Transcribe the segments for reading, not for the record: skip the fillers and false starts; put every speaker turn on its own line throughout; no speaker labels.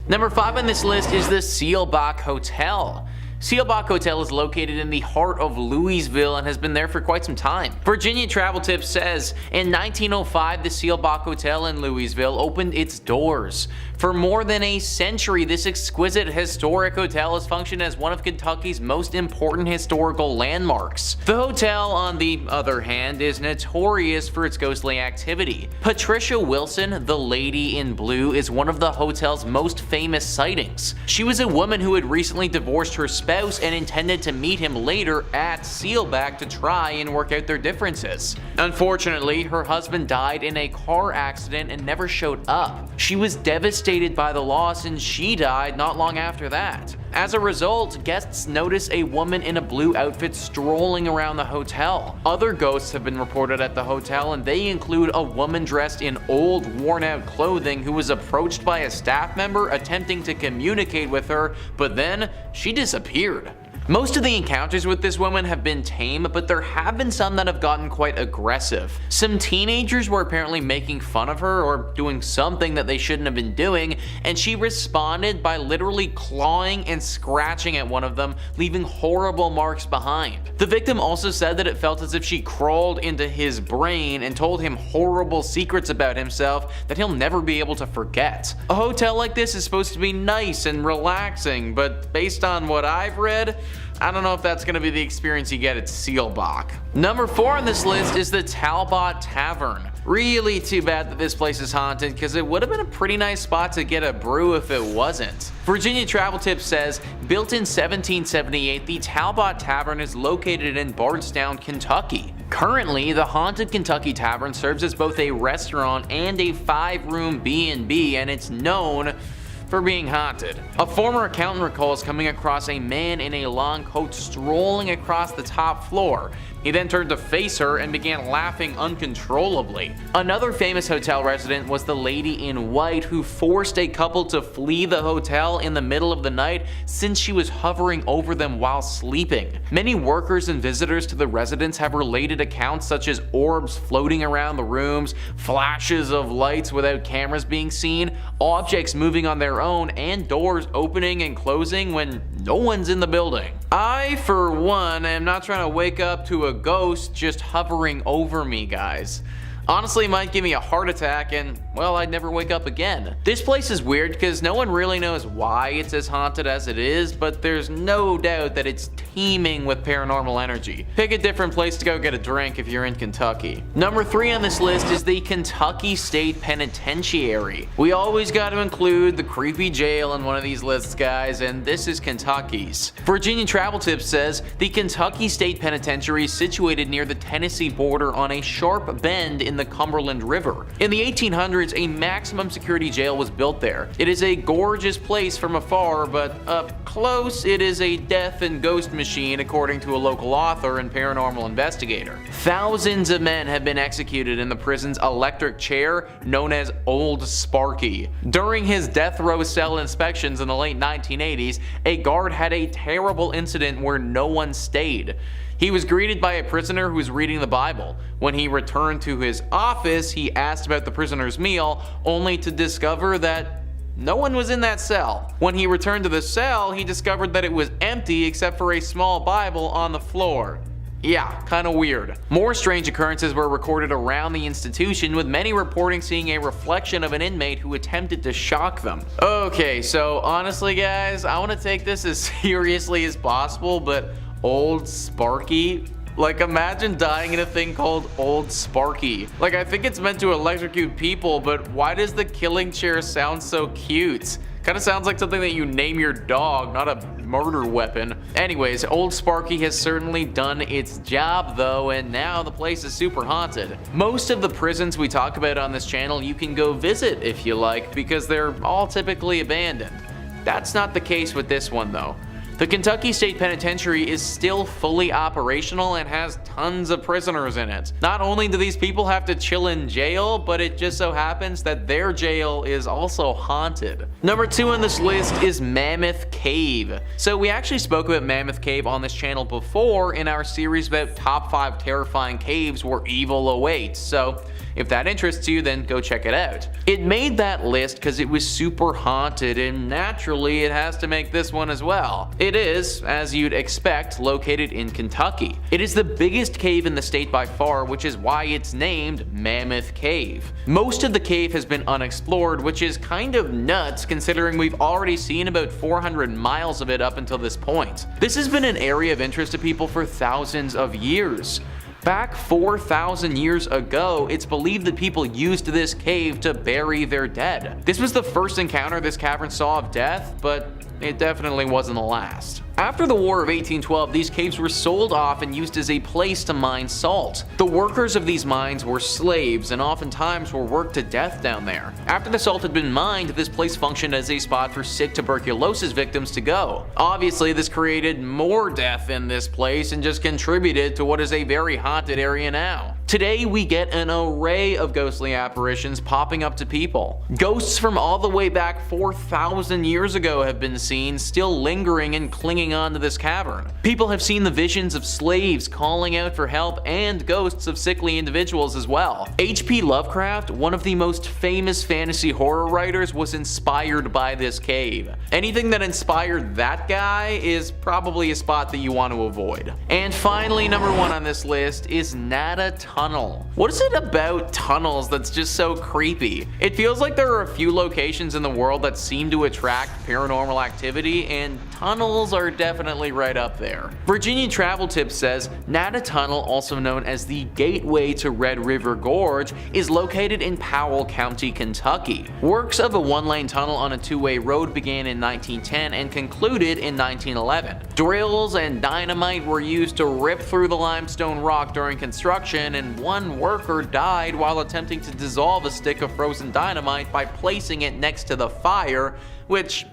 Number 5 on this list is the Seelbach Hotel. Seelbach Hotel is located in the heart of Louisville and has been there for quite some time. Virginia Travel Tips says, in 1905 the Seelbach Hotel in Louisville opened its doors. For more than a century, this exquisite historic hotel has functioned as one of Kentucky's most important historical landmarks. The hotel, on the other hand, is notorious for its ghostly activity. Patricia Wilson, the Lady in Blue, is one of the hotel's most famous sightings. She was a woman who had recently divorced her spouse and intended to meet him later at Seelbach to try and work out their differences. Unfortunately, her husband died in a car accident and never showed up. She was devastated by the loss and she died not long after that. As a result, guests notice a woman in a blue outfit strolling around the hotel. Other ghosts have been reported at the hotel, and they include a woman dressed in old, worn-out clothing who was approached by a staff member attempting to communicate with her, but then she disappeared. Most of the encounters with this woman have been tame, but there have been some that have gotten quite aggressive. Some teenagers were apparently making fun of her or doing something that they shouldn't have been doing, and she responded by literally clawing and scratching at one of them, leaving horrible marks behind. The victim also said that it felt as if she crawled into his brain and told him horrible secrets about himself that he'll never be able to forget. A hotel like this is supposed to be nice and relaxing, but based on what I've read, I don't know if that's going to be the experience you get at Seelbach. Number 4 on this list is the Talbot Tavern. Really too bad that this place is haunted, because it would have been a pretty nice spot to get a brew if it wasn't. Virginia Travel Tips says, built in 1778, the Talbot Tavern is located in Bardstown, Kentucky. Currently, the Haunted Kentucky Tavern serves as both a restaurant and a 5-room B&B, and it's known for being haunted. A former accountant recalls coming across a man in a long coat strolling across the top floor. He then turned to face her and began laughing uncontrollably. Another famous hotel resident was the Lady in White, who forced a couple to flee the hotel in the middle of the night since she was hovering over them while sleeping. Many workers and visitors to the residence have related accounts such as orbs floating around the rooms, flashes of lights without cameras being seen, objects moving on their own, and doors opening and closing when no one's in the building. I, for one, am not trying to wake up to a ghost just hovering over me, guys. Honestly, it might give me a heart attack and, well, I'd never wake up again. This place is weird because no one really knows why it's as haunted as it is, but there's no doubt that it's teeming with paranormal energy. Pick a different place to go get a drink if you're in Kentucky. Number 3 on this list is the Kentucky State Penitentiary. We always got to include the creepy jail in one of these lists, guys, and this is Kentucky's. Virginia Travel Tips says, the Kentucky State Penitentiary is situated near the Tennessee border on a sharp bend in the Cumberland River. In the 1800s, a maximum security jail was built there. It is a gorgeous place from afar, but up close, it is a death and ghost machine, according to a local author and paranormal investigator. Thousands of men have been executed in the prison's electric chair, known as Old Sparky. During his death row cell inspections in the late 1980s, a guard had a terrible incident where no one stayed. He was greeted by a prisoner who was reading the Bible. When he returned to his office, he asked about the prisoner's meal, only to discover that no one was in that cell. When he returned to the cell, he discovered that it was empty except for a small Bible on the floor. Yeah, kinda weird. More strange occurrences were recorded around the institution, with many reporting seeing a reflection of an inmate who attempted to shock them. Okay, so honestly guys, I want to take this as seriously as possible, but Old Sparky? Like, imagine dying in a thing called Old Sparky. Like, I think it's meant to electrocute people, but why does the killing chair sound so cute? Kinda sounds like something that you name your dog, not a murder weapon. Anyways, Old Sparky has certainly done its job though, and now the place is super haunted. Most of the prisons we talk about on this channel you can go visit if you like, because they're all typically abandoned. That's not the case with this one though. The Kentucky State Penitentiary is still fully operational and has tons of prisoners in it. Not only do these people have to chill in jail, but it just so happens that their jail is also haunted. Number 2 on this list is Mammoth Cave. So we actually spoke about Mammoth Cave on this channel before in our series about top 5 terrifying caves where evil awaits. So If that interests you, then go check it out. It made that list because it was super haunted, and naturally it has to make this one as well. It is, as you'd expect, located in Kentucky. It is the biggest cave in the state by far, which is why it's named Mammoth Cave. Most of the cave has been unexplored, which is kind of nuts considering we've already seen about 400 miles of it up until this point. This has been an area of interest to people for thousands of years. Back 4,000 years ago, it's believed that people used this cave to bury their dead. This was the first encounter this cavern saw of death, but it definitely wasn't the last. After the War of 1812, these caves were sold off and used as a place to mine salt. The workers of these mines were slaves and oftentimes were worked to death down there. After the salt had been mined, this place functioned as a spot for sick tuberculosis victims to go. Obviously, this created more death in this place and just contributed to what is a very haunted area now. Today, we get an array of ghostly apparitions popping up to people. Ghosts from all the way back 4,000 years ago have been seen, still lingering and clinging on to this cavern. People have seen the visions of slaves calling out for help and ghosts of sickly individuals as well. H.P. Lovecraft, one of the most famous fantasy horror writers, was inspired by this cave. Anything that inspired that guy is probably a spot that you want to avoid. And finally, number 1 on this list is Nada Tunnel. What is it about tunnels that's just so creepy? It feels like there are a few locations in the world that seem to attract paranormal activity, and tunnels are definitely right up there. Virginia Travel Tips says Nada Tunnel, also known as the Gateway to Red River Gorge, is located in Powell County, Kentucky. Works of a one-lane tunnel on a two-way road began in 1910 and concluded in 1911. Drills and dynamite were used to rip through the limestone rock during construction, and one worker died while attempting to dissolve a stick of frozen dynamite by placing it next to the fire, which,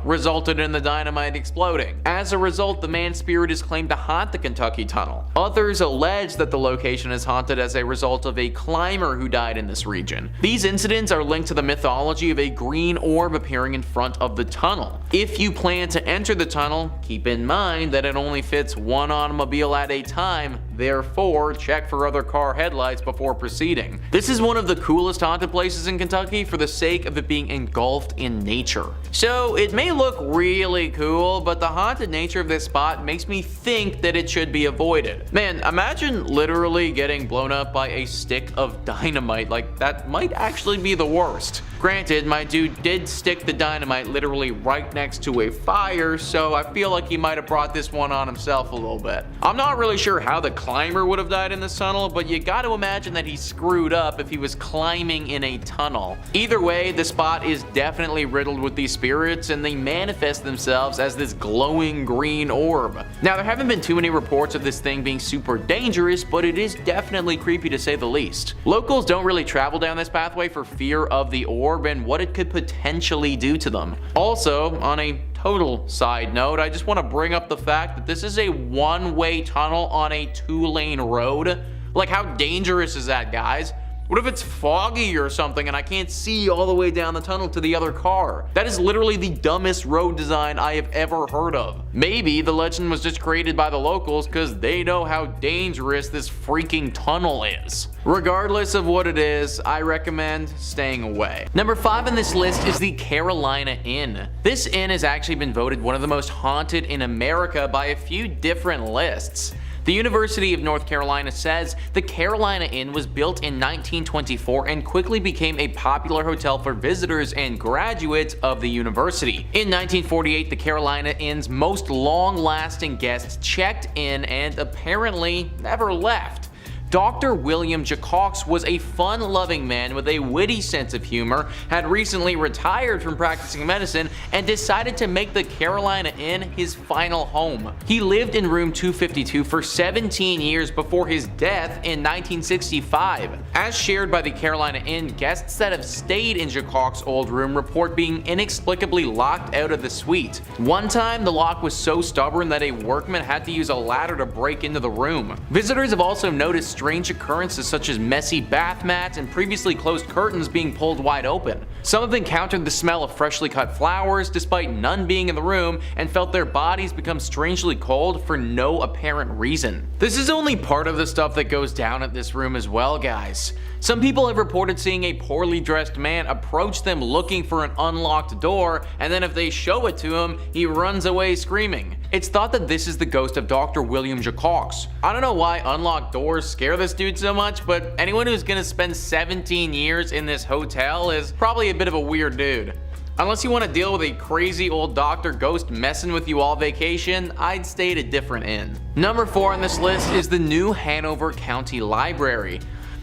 resulted in the dynamite exploding. As a result, the man's spirit is claimed to haunt the Kentucky Tunnel. Others allege that the location is haunted as a result of a climber who died in this region. These incidents are linked to the mythology of a green orb appearing in front of the tunnel. If you plan to enter the tunnel, keep in mind that it only fits one automobile at a time, therefore check for other car headlights before proceeding. This is one of the coolest haunted places in Kentucky for the sake of it being engulfed in nature. So it may look really cool, but the haunted nature of this spot makes me think that it should be avoided. Man, imagine literally getting blown up by a stick of dynamite. Like, that might actually be the worst. Granted, my dude did stick the dynamite literally right next to a fire, so I feel like he might have brought this one on himself a little bit. I'm not really sure how the climber would have died in this tunnel, but you gotta imagine that he screwed up if he was climbing in a tunnel. Either way, the spot is definitely riddled with these spirits, and they manifest themselves as this glowing green orb. Now, there haven't been too many reports of this thing being super dangerous, but it is definitely creepy to say the least. Locals don't really travel down this pathway for fear of the orb and what it could potentially do to them. Also, on a total side note, I just want to bring up the fact that this is a one-way tunnel on a two-lane road. Like, how dangerous is that, guys? What if it's foggy or something and I can't see all the way down the tunnel to the other car? That is literally the dumbest road design I have ever heard of. Maybe the legend was just created by the locals because they know how dangerous this freaking tunnel is. Regardless of what it is, I recommend staying away. Number 5 on this list is the Carolina Inn. This inn has actually been voted one of the most haunted in America by a few different lists. The University of North Carolina says the Carolina Inn was built in 1924 and quickly became a popular hotel for visitors and graduates of the university. In 1948, the Carolina Inn's most long-lasting guests checked in and apparently never left. Dr. William Jacox was a fun-loving man with a witty sense of humor, had recently retired from practicing medicine, and decided to make the Carolina Inn his final home. He lived in room 252 for 17 years before his death in 1965. As shared by the Carolina Inn, guests that have stayed in Jacox's old room report being inexplicably locked out of the suite. One time, the lock was so stubborn that a workman had to use a ladder to break into the room. Visitors have also noticed strange occurrences such as messy bath mats and previously closed curtains being pulled wide open. Some have encountered the smell of freshly cut flowers despite none being in the room and felt their bodies become strangely cold for no apparent reason. This is only part of the stuff that goes down at this room as well, guys. Some people have reported seeing a poorly dressed man approach them looking for an unlocked door, and then if they show it to him, he runs away screaming. It's thought that this is the ghost of Dr. William Jacques. I don't know why unlocked doors scare this dude so much, but anyone who's gonna spend 17 years in this hotel is probably a bit of a weird dude. Unless you want to deal with a crazy old doctor ghost messing with you all vacation, I'd stay at a different inn. Number 4 on this list is the new Hanover County Library.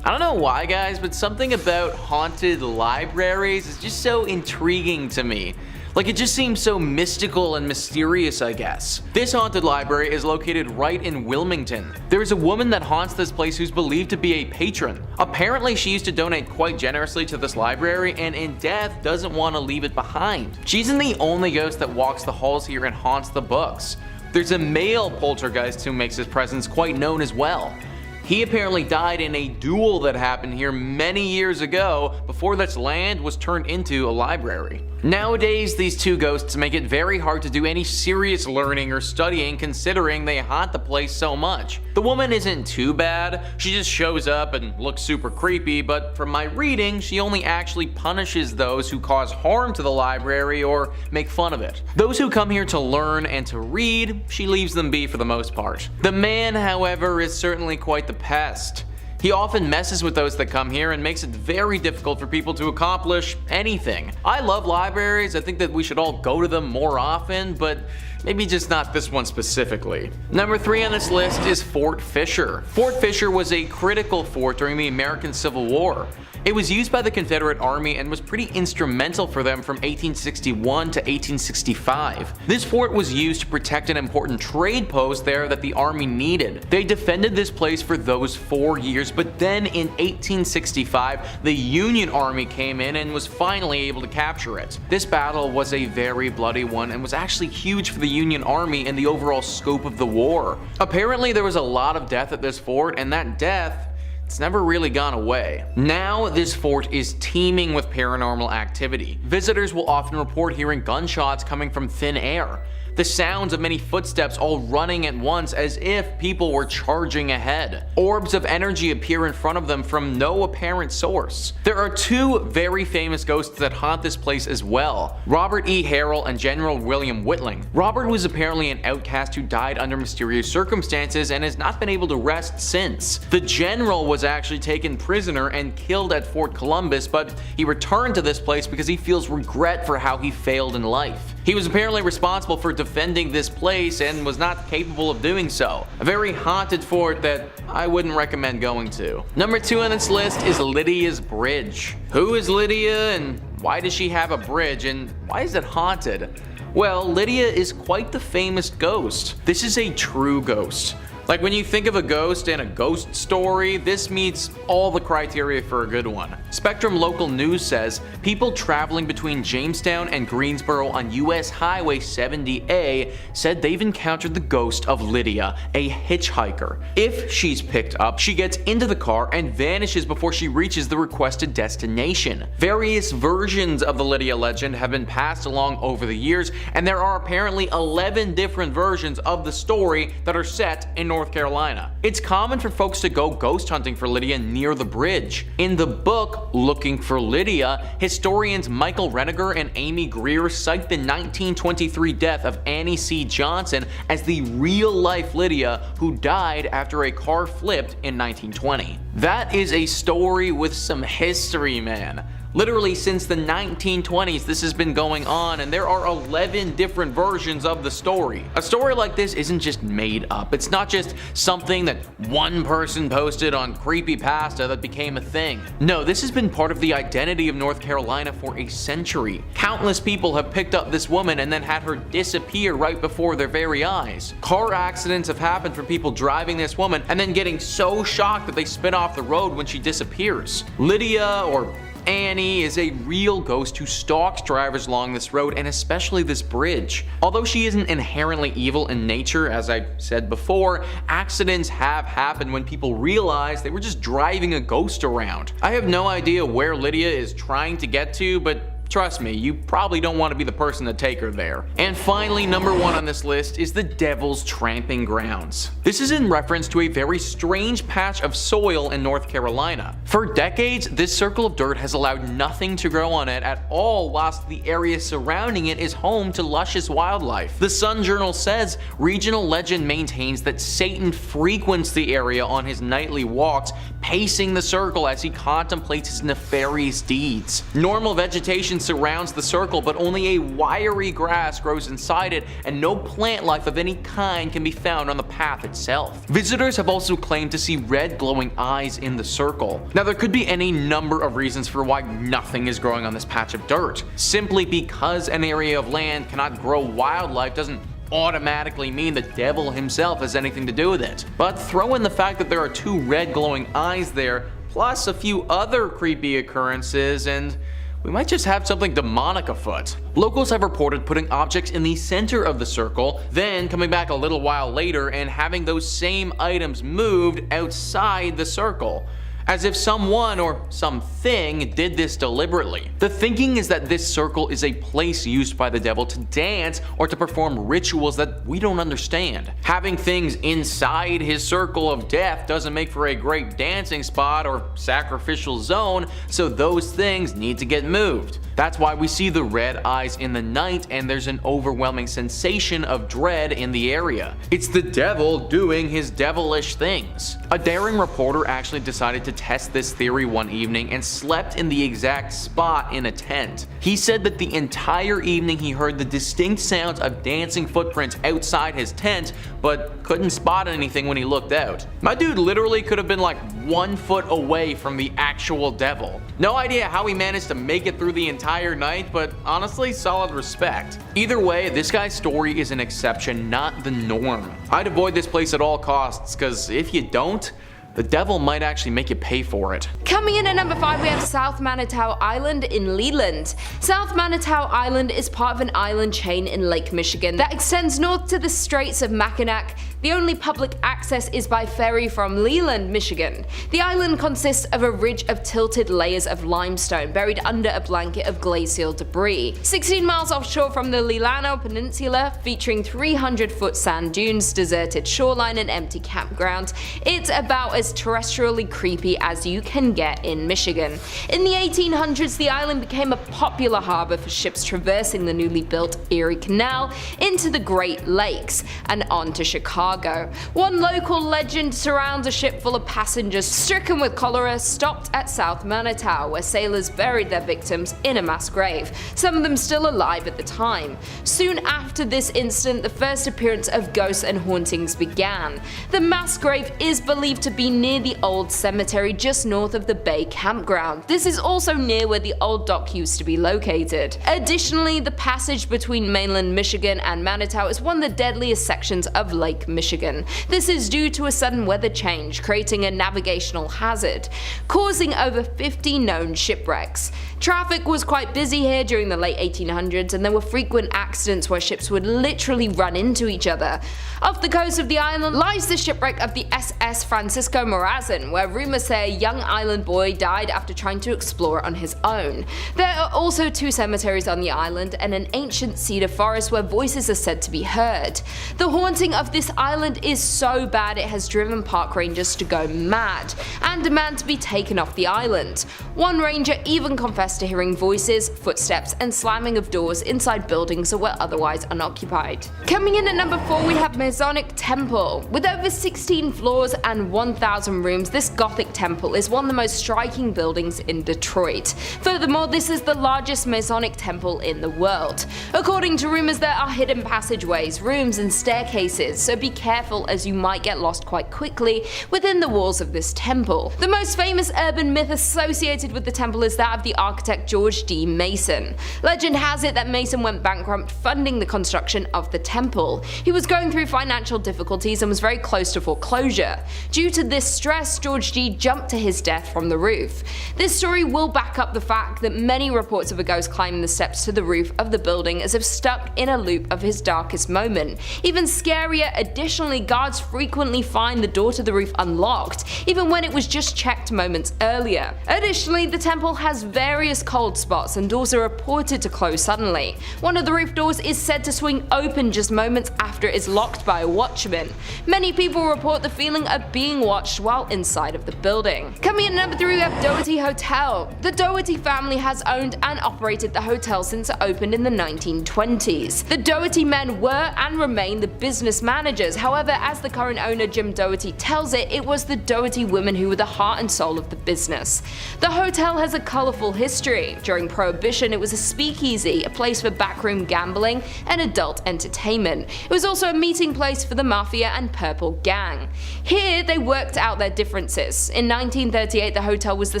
I don't know why, guys, but something about haunted libraries is just so intriguing to me. Like, it just seems so mystical and mysterious, I guess. This haunted library is located right in Wilmington. There is a woman that haunts this place who's believed to be a patron. Apparently, she used to donate quite generously to this library and in death doesn't want to leave it behind. She isn't the only ghost that walks the halls here and haunts the books. There's a male poltergeist who makes his presence quite known as well. He apparently died in a duel that happened here many years ago before this land was turned into a library. Nowadays, these two ghosts make it very hard to do any serious learning or studying considering they haunt the place so much. The woman isn't too bad, she just shows up and looks super creepy, but from my reading, she only actually punishes those who cause harm to the library or make fun of it. Those who come here to learn and to read, she leaves them be for the most part. The man, however, is certainly quite the pest. He often messes with those that come here and makes it very difficult for people to accomplish anything. I love libraries, I think that we should all go to them more often, but maybe just not this one specifically. Number 3 on this list is Fort Fisher. Fort Fisher was a critical fort during the American Civil War. It was used by the Confederate Army and was pretty instrumental for them from 1861 to 1865. This fort was used to protect an important trade post there that the Army needed. They defended this place for those 4 years, but then in 1865, the Union Army came in and was finally able to capture it. This battle was a very bloody one and was actually huge for the Union Army and the overall scope of the war. Apparently, there was a lot of death at this fort, and that death, it's never really gone away. Now, this fort is teeming with paranormal activity. Visitors will often report hearing gunshots coming from thin air. The sounds of many footsteps all running at once as if people were charging ahead. Orbs of energy appear in front of them from no apparent source. There are 2 very famous ghosts that haunt this place as well, Robert E. Harrell and General William Whitling. Robert was apparently an outcast who died under mysterious circumstances and has not been able to rest since. The general was actually taken prisoner and killed at Fort Columbus, but he returned to this place because he feels regret for how he failed in life. He was apparently responsible for defending this place and was not capable of doing so. A very haunted fort that I wouldn't recommend going to. Number 2 on this list is Lydia's Bridge. Who is Lydia and why does she have a bridge and why is it haunted? Well, Lydia is quite the famous ghost. This is a true ghost. Like, when you think of a ghost and a ghost story, this meets all the criteria for a good one. Spectrum Local News says people traveling between Jamestown and Greensboro on US Highway 70A said they've encountered the ghost of Lydia, a hitchhiker. If she's picked up, she gets into the car and vanishes before she reaches the requested destination. Various versions of the Lydia legend have been passed along over the years, and there are apparently 11 different versions of the story that are set in North Carolina. It's common for folks to go ghost hunting for Lydia near the bridge. In the book Looking for Lydia, historians Michael Reniger and Amy Greer cite the 1923 death of Annie C. Johnson as the real-life Lydia who died after a car flipped in 1920. That is a story with some history, man. Literally since the 1920s this has been going on, and there are 11 different versions of the story. A story like this isn't just made up. It's not just something that one person posted on Creepypasta that became a thing. No, this has been part of the identity of North Carolina for a century. Countless people have picked up this woman and then had her disappear right before their very eyes. Car accidents have happened for people driving this woman and then getting so shocked that they spin off the road when she disappears. Lydia, or Annie is a real ghost who stalks drivers along this road and especially this bridge. Although she isn't inherently evil in nature, as I said before, accidents have happened when people realize they were just driving a ghost around. I have no idea where Lydia is trying to get to, but trust me, you probably don't want to be the person to take her there. And finally, number 1 on this list is the Devil's Tramping Grounds. This is in reference to a very strange patch of soil in North Carolina. For decades, this circle of dirt has allowed nothing to grow on it at all, whilst the area surrounding it is home to luscious wildlife. The Sun Journal says regional legend maintains that Satan frequents the area on his nightly walks, pacing the circle as he contemplates his nefarious deeds. Normal vegetation surrounds the circle, but only a wiry grass grows inside it, and no plant life of any kind can be found on the path itself. Visitors have also claimed to see red glowing eyes in the circle. Now, there could be any number of reasons for why nothing is growing on this patch of dirt. Simply because an area of land cannot grow wildlife doesn't automatically mean the devil himself has anything to do with it. But throw in the fact that there are 2 red glowing eyes there, plus a few other creepy occurrences, and we might just have something demonic afoot. Locals have reported putting objects in the center of the circle, then coming back a little while later and having those same items moved outside the circle, as if someone or something did this deliberately. The thinking is that this circle is a place used by the devil to dance or to perform rituals that we don't understand. Having things inside his circle of death doesn't make for a great dancing spot or sacrificial zone, so those things need to get moved. That's why we see the red eyes in the night and there's an overwhelming sensation of dread in the area. It's the devil doing his devilish things. A daring reporter actually decided to test this theory one evening and slept in the exact spot in a tent. He said that the entire evening he heard the distinct sounds of dancing footprints outside his tent, but couldn't spot anything when he looked out. My dude literally could have been like 1 foot away from the actual devil. No idea how he managed to make it through the entire night, but honestly, solid respect. Either way, this guy's story is an exception, not the norm. I'd avoid this place at all costs, cause if you don't, the devil might actually make you pay for it.
Coming in at number 5, we have South Manitou Island in Leland. South Manitou Island is part of an island chain in Lake Michigan that extends north to the Straits of Mackinac. The only public access is by ferry from Leland, Michigan. The island consists of a ridge of tilted layers of limestone buried under a blanket of glacial debris. 16 miles offshore from the Lilano Peninsula, featuring 300-foot sand dunes, deserted shoreline, and empty campground, it's about as terrestrially creepy as you can get in Michigan. In the 1800s, the island became a popular harbor for ships traversing the newly built Erie Canal into the Great Lakes and on to Chicago. One local legend surrounds a ship full of passengers stricken with cholera stopped at South Manitou, where sailors buried their victims in a mass grave, some of them still alive at the time. Soon after this incident, the first appearance of ghosts and hauntings began. The mass grave is believed to be near the old cemetery just north of the Bay campground. This is also near where the old dock used to be located. Additionally, the passage between mainland Michigan and Manitou is one of the deadliest sections of Lake Michigan. This is due to a sudden weather change, creating a navigational hazard, causing over 50 known shipwrecks. Traffic was quite busy here during the late 1800s, and there were frequent accidents where ships would literally run into each other. Off the coast of the island lies the shipwreck of the SS Francisco Morazan, where rumors say a young island boy died after trying to explore on his own. There are also 2 cemeteries on the island and an ancient cedar forest where voices are said to be heard. The haunting of this island is so bad it has driven park rangers to go mad and demand to be taken off the island. One ranger even confessed to hearing voices, footsteps, and slamming of doors inside buildings that were otherwise unoccupied. Coming in at number 4, we have Masonic Temple. With over 16 floors and 1,000 rooms, this Gothic temple is one of the most striking buildings in Detroit. Furthermore, this is the largest Masonic temple in the world. According to rumors, there are hidden passageways, rooms, and staircases, so be careful as you might get lost quite quickly within the walls of this temple. The most famous urban myth associated with the temple is that of the architect George D. Mason. Legend has it that Mason went bankrupt funding the construction of the temple. He was going through financial difficulties and was very close to foreclosure. Due to this stress, George G jumped to his death from the roof. This story will back up the fact that many reports of a ghost climbing the steps to the roof of the building as if stuck in a loop of his darkest moment. Even scarier, additionally, guards frequently find the door to the roof unlocked, even when it was just checked moments earlier. Additionally, the temple has various cold spots and doors are reported to close suddenly. One of the roof doors is said to swing open just moments after it is locked by a watchman. Many people report the feeling of being watched while inside of the building. Coming in at number 3, we have Doherty Hotel. The Doherty family has owned and operated the hotel since it opened in the 1920s. The Doherty men were and remain the business managers. However, as the current owner Jim Doherty tells it, it was the Doherty women who were the heart and soul of the business. The hotel has a colourful history. During Prohibition, it was a speakeasy, a place for backroom gambling and adult entertainment. It was also a meeting place for the Mafia and Purple Gang. Here, they worked out their differences. In 1938, the hotel was the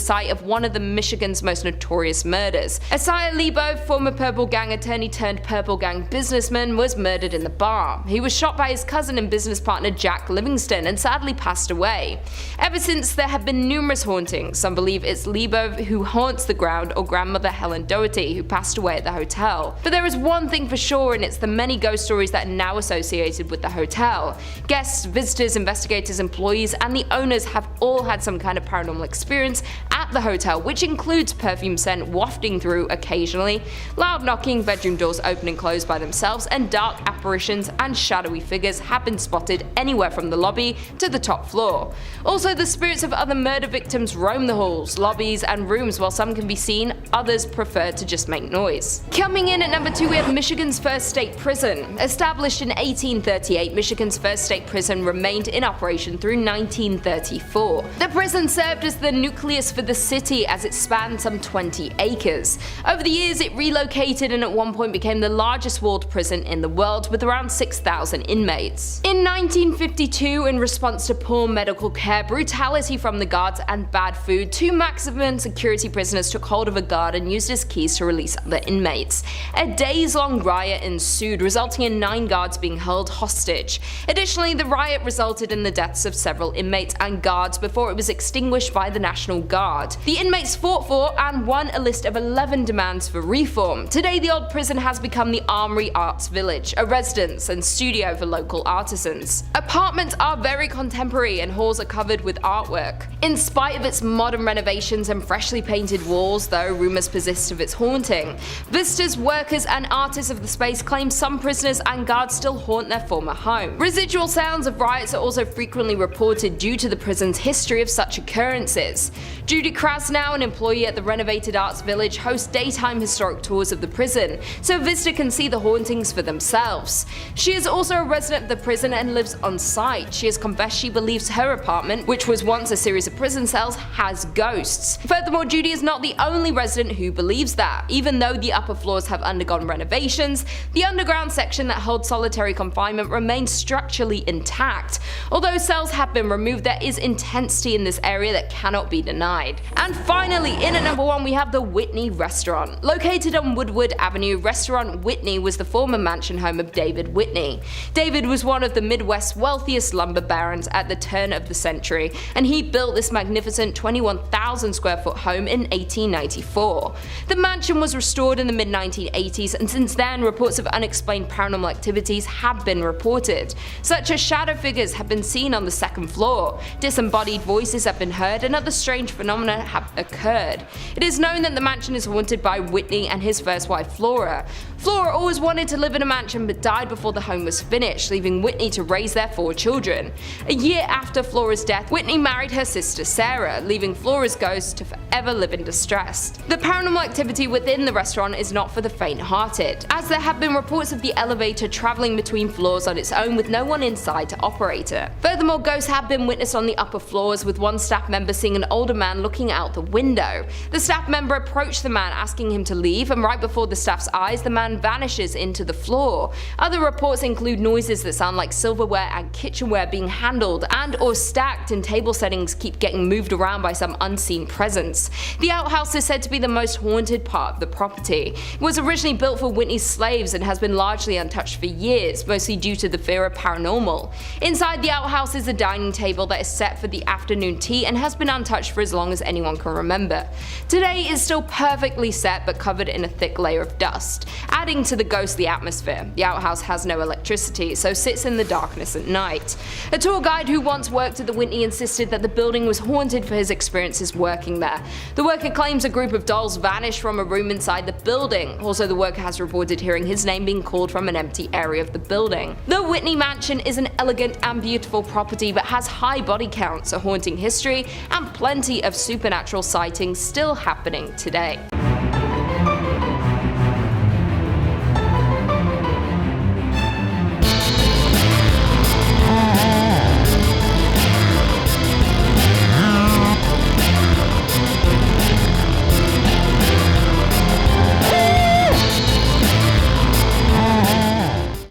site of one of Michigan's most notorious murders. Isaiah Lebo, former Purple Gang attorney turned Purple Gang businessman, was murdered in the bar. He was shot by his cousin and business partner Jack Livingston and sadly passed away. Ever since, there have been numerous hauntings. Some believe it's Lebo who haunts the ground or grandmother Helen Doherty who passed away at the hotel. But there is one thing for sure, and it's the many ghost stories that are now associated with the hotel. Guests, visitors, investigators, employees, and the owners have all had some kind of paranormal experience at the hotel, which includes perfume scent wafting through occasionally, loud knocking, bedroom doors open and close by themselves, and dark apparitions and shadowy figures have been spotted anywhere from the lobby to the top floor. Also, the spirits of other murder victims roam the halls, lobbies, and rooms. While some can be seen, others prefer to just make noise. Coming in at number 2, we have Michigan's first state prison. Established in 1838, Michigan's first state prison remained in operation through 1934. The prison served as the nucleus for the city as it spanned some 20 acres. Over the years, it relocated and at one point became the largest walled prison in the world with around 6,000 inmates. In 1952, in response to poor medical care, brutality from the guards, and bad food, 2 maximum security prisoners took hold of a guard and used his keys to release other inmates. A days-long riot ensued, resulting in 9 guards being held hostage. Additionally, the riot resulted in the deaths of several inmates and guards before it was extinguished by the National Guard. The inmates fought for and won a list of 11 demands for reform. Today, the old prison has become the Armory Arts Village, a residence and studio for local artisans. Apartments are very contemporary and halls are covered with artwork. In spite of its modern renovations and freshly painted walls, though, rumors persist of its haunting. Visitors, workers, and artists of the space claim some prisoners and guards still haunt their former home. Residual sounds of riots are also frequently reported due to the prison's history of such occurrences. Judy Krasnow, an employee at the renovated Arts Village, hosts daytime historic tours of the prison, so a visitor can see the hauntings for themselves. She is also a resident of the prison and lives on site. She has confessed she believes her apartment, which was once a series of prison cells, has ghosts. Furthermore, Judy is not the only resident who believes that. Even though the upper floors have undergone renovations, the underground section that holds solitary confinement remains structurally intact. Although cells have been removed, there is intensity in this area that cannot be denied. And finally, in at number 1, we have the Whitney Restaurant. Located on Woodward Avenue, Restaurant Whitney was the former mansion home of David Whitney. David was one of the Midwest's wealthiest lumber barons at the turn of the century, and he built this magnificent 21,000 square foot home in 1894. The mansion was restored in the mid-1980s, and since then, reports of unexplained paranormal activities have been reported, such as shadow figures have been seen on the second floor, disembodied voices have been heard, and other strange phenomena have occurred. It is known that the mansion is haunted by Whitney and his first wife Flora. Flora always wanted to live in a mansion but died before the home was finished, leaving Whitney to raise their 4 children. A year after Flora's death, Whitney married her sister Sarah, leaving Flora's ghost to forever live in distress. The paranormal activity within the restaurant is not for the faint-hearted, as there have been reports of the elevator traveling between floors on its own with no one inside to operate it. Furthermore, ghosts have been witnessed on the upper floors, with one staff member seeing an older man looking looking out the window. The staff member approached the man asking him to leave, and right before the staff's eyes the man vanishes into the floor. Other reports include noises that sound like silverware and kitchenware being handled and or stacked, and table settings keep getting moved around by some unseen presence. The outhouse is said to be the most haunted part of the property. It was originally built for Whitney's slaves and has been largely untouched for years, mostly due to the fear of paranormal. Inside the outhouse is a dining table that is set for the afternoon tea and has been untouched for as long as anyone can remember. Today is still perfectly set but covered in a thick layer of dust, adding to the ghostly atmosphere. The outhouse has no electricity, so sits in the darkness at night. A tour guide who once worked at the Whitney insisted that the building was haunted for his experiences working there. The worker claims a group of dolls vanished from a room inside the building. Also, the worker has reported hearing his name being called from an empty area of the building. The Whitney Mansion is an elegant and beautiful property but has high body counts, a haunting history, and plenty of supernatural sightings still happening today.